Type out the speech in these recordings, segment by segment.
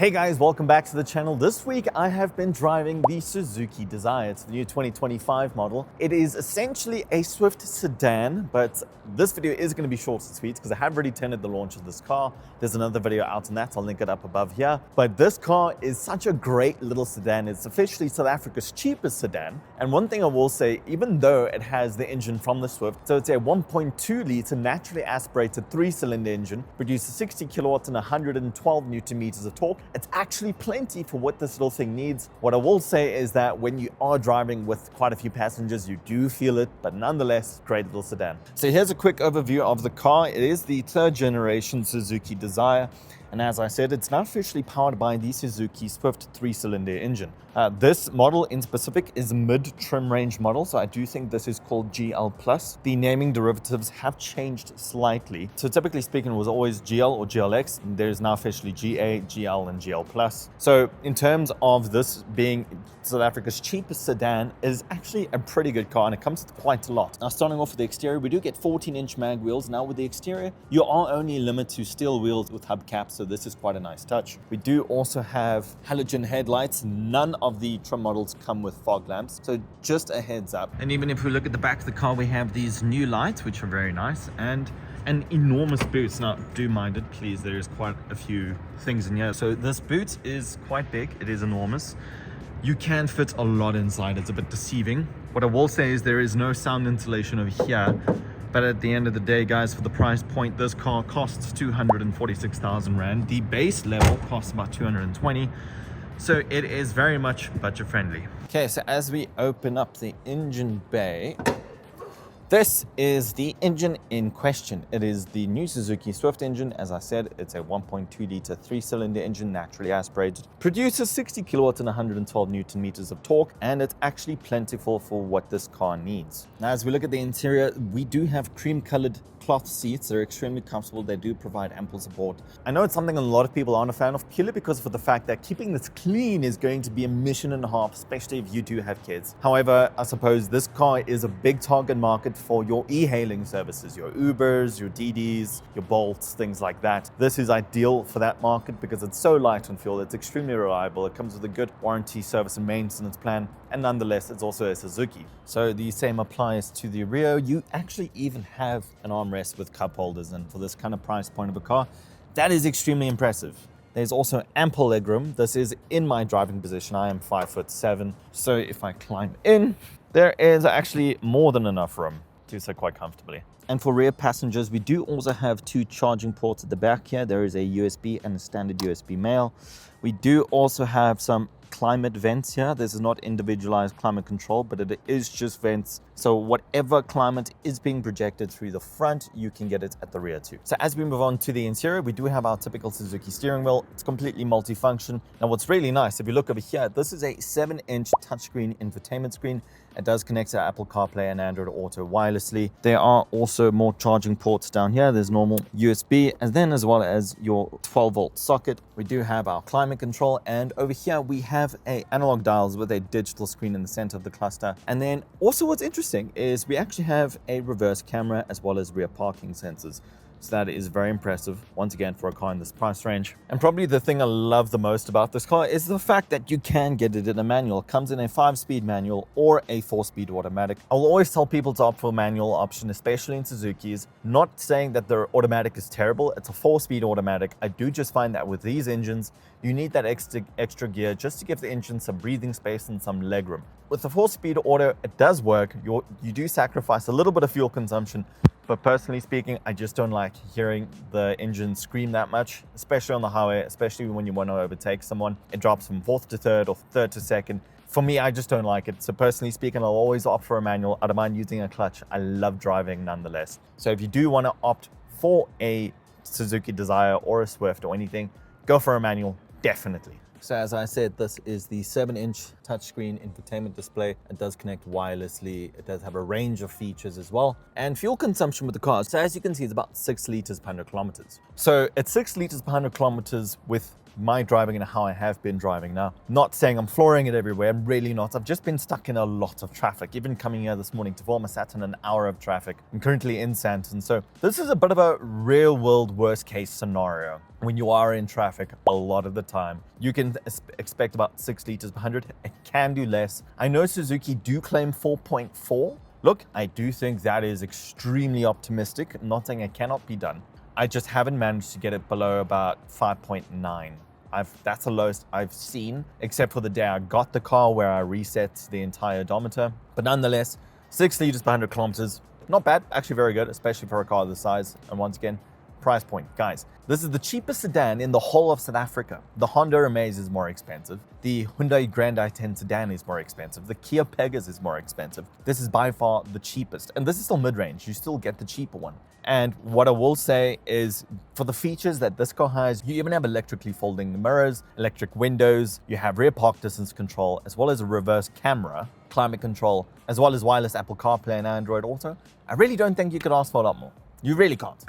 Hey guys, welcome back to the channel. This week I have been driving the Suzuki DZIRE. It's the new 2025 model. It is essentially a Swift sedan, but this video is going to be short and sweet because I have already attended the launch of this car. There's another video out on that. I'll link it up above here. But this car is such a great little sedan. It's officially South Africa's cheapest sedan. And one thing I will say, even though it has the engine from the Swift, so it's a 1.2 litre naturally aspirated 3-cylinder engine, produces 60 kilowatts and 112 newton meters of torque. It's actually plenty for what this little thing needs. What I will say is that when you are driving with quite a few passengers, you do feel it, but nonetheless, great little sedan. So here's a quick overview of the car. It is the third generation Suzuki DZIRE. And as I said, it's now officially powered by the Suzuki Swift 3-cylinder engine. This model in specific is a mid-trim range model, so I do think this is called GL+. The naming derivatives have changed slightly. So typically speaking, it was always GL or GLX. There's now officially GA, GL, and GL+. So in terms of this being South Africa's cheapest sedan, it is actually a pretty good car, and it comes with quite a lot. Now, starting off with the exterior, we do get 14-inch mag wheels. Now with the exterior, you are only limited to steel wheels with hubcaps, so this is quite a nice touch. We do also have halogen headlights. None of the trim models come with fog lamps, so just a heads up. And even if we look at the back of the car, we have these new lights, which are very nice, and an enormous boot. Now, do mind it, please. There's quite a few things in here. So this boot is quite big. It is enormous. You can fit a lot inside. It's a bit deceiving. What I will say is there is no sound insulation over here. But at the end of the day, guys, for the price point, this car costs 246,000 Rand. The base level costs about 220. So it is very much budget friendly. Okay, so as we open up the engine bay, this is the engine in question. It is the new Suzuki Swift engine. As I said, it's a 1.2 litre 3-cylinder engine, naturally aspirated. Produces 60 kilowatts and 112 newton meters of torque, and it's actually plentiful for what this car needs. Now, as we look at the interior, we do have cream-colored cloth seats. They're extremely comfortable. They do provide ample support. I know it's something a lot of people aren't a fan of, purely because of the fact that keeping this clean is going to be a mission and a half, especially if you do have kids. However, I suppose this car is a big target market for your e-hailing services, your Ubers, your DDs, your Bolts, things like that. This is ideal for that market because it's so light on fuel. It's extremely reliable. It comes with a good warranty, service and maintenance plan, and nonetheless, it's also a Suzuki. So the same applies to the rear. You actually even have an armrest with cup holders, and for this kind of price point of a car, that is extremely impressive. There's also ample legroom. This is in my driving position. I am 5'7", so if I climb in, there is actually more than enough room to sit quite comfortably. And for rear passengers, we do also have 2 charging ports at the back here. There is a USB and a standard USB male. We do also have some climate vents here. This is not individualized climate control, but it is just vents. So whatever climate is being projected through the front, you can get it at the rear too. So as we move on to the interior, we do have our typical Suzuki steering wheel. It's completely multifunction. Now what's really nice, if you look over here, this is a 7-inch touchscreen infotainment screen. It does connect to Apple CarPlay and Android Auto wirelessly. There are also more charging ports down here. There's normal USB, and then as well as your 12-volt socket. We do have our climate control, and over here we have a analog dials with a digital screen in the center of the cluster. And then also what's interesting is we actually have a reverse camera as well as rear parking sensors. So that is very impressive, once again, for a car in this price range. And probably the thing I love the most about this car is the fact that you can get it in a manual. It comes in a 5-speed manual or a 4-speed automatic. I'll always tell people to opt for a manual option, especially in Suzukis. Not saying that their automatic is terrible. It's a 4-speed automatic. I do just find that with these engines, you need that extra gear just to give the engine some breathing space and some legroom. With the 4-speed auto, it does work. You do sacrifice a little bit of fuel consumption, but personally speaking, I just don't like hearing the engine scream that much, especially on the highway, especially when you want to overtake someone. It drops from 4th to 3rd or 3rd to 2nd. For me, I just don't like it. So personally speaking, I'll always opt for a manual. I don't mind using a clutch. I love driving nonetheless. So if you do want to opt for a Suzuki DZIRE or a Swift or anything, go for a manual, definitely. So as I said, this is the 7-inch touchscreen infotainment display. It does connect wirelessly. It does have a range of features as well. And fuel consumption with the car, so as you can see, it's about 6 liters per 100 kilometers. So at 6 liters per 100 kilometers with my driving and how I have been driving. Now, not saying I'm flooring it everywhere, I'm really not. I've just been stuck in a lot of traffic. Even coming here this morning to film, I sat in an hour of traffic. I'm currently in Santon, so this is a bit of a real world worst case scenario. When you are in traffic a lot of the time, you can expect about 6 liters per 100. It can do less. I know Suzuki do claim 4.4. Look, I do think that is extremely optimistic. Not saying it cannot be done. I just haven't managed to get it below about 5.9. That's the lowest I've seen, except for the day I got the car where I reset the entire odometer. But nonetheless, 6 liters per 100 kilometers, not bad, actually very good, especially for a car this size. And once again, price point. Guys, this is the cheapest sedan in the whole of South Africa. The Honda Amaze is more expensive. The Hyundai Grand i10 sedan is more expensive. The Kia Pegas is more expensive. This is by far the cheapest. And this is still mid-range. You still get the cheaper one. And what I will say is, for the features that this car has, you even have electrically folding mirrors, electric windows, you have rear park distance control, as well as a reverse camera, climate control, as well as wireless Apple CarPlay and Android Auto. I really don't think you could ask for a lot more. You really can't.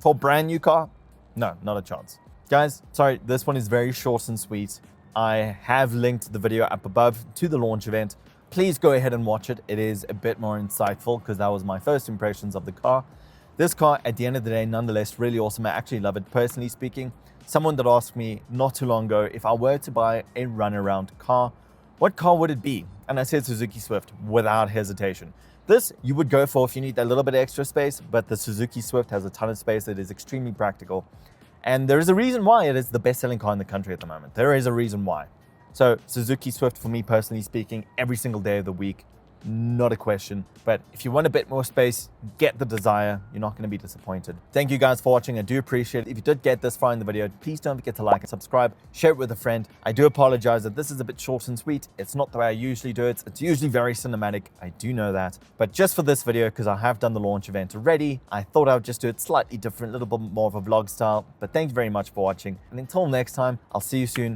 For a brand new car, no, not a chance. Guys, sorry, this one is very short and sweet. I have linked the video up above to the launch event. Please go ahead and watch it. It is a bit more insightful because that was my first impressions of the car. This car, at the end of the day, nonetheless, really awesome. I actually love it, personally speaking. Someone that asked me not too long ago, if I were to buy a runaround car, what car would it be? And I said Suzuki Swift without hesitation. This you would go for if you need a little bit of extra space, but the Suzuki Swift has a ton of space. It is extremely practical. And there is a reason why it is the best-selling car in the country at the moment. There is a reason why. So Suzuki Swift, for me personally speaking, every single day of the week, not a question. But if you want a bit more space, get the Desire. You're not going to be disappointed. Thank you guys for watching. I do appreciate it. If you did get this far in the video, please don't forget to like and subscribe. Share it with a friend. I do apologize that this is a bit short and sweet. It's not the way I usually do it. It's usually very cinematic. I do know that. But just for this video, because I have done the launch event already, I thought I would just do it slightly different, a little bit more of a vlog style. But thank you very much for watching. And until next time, I'll see you soon.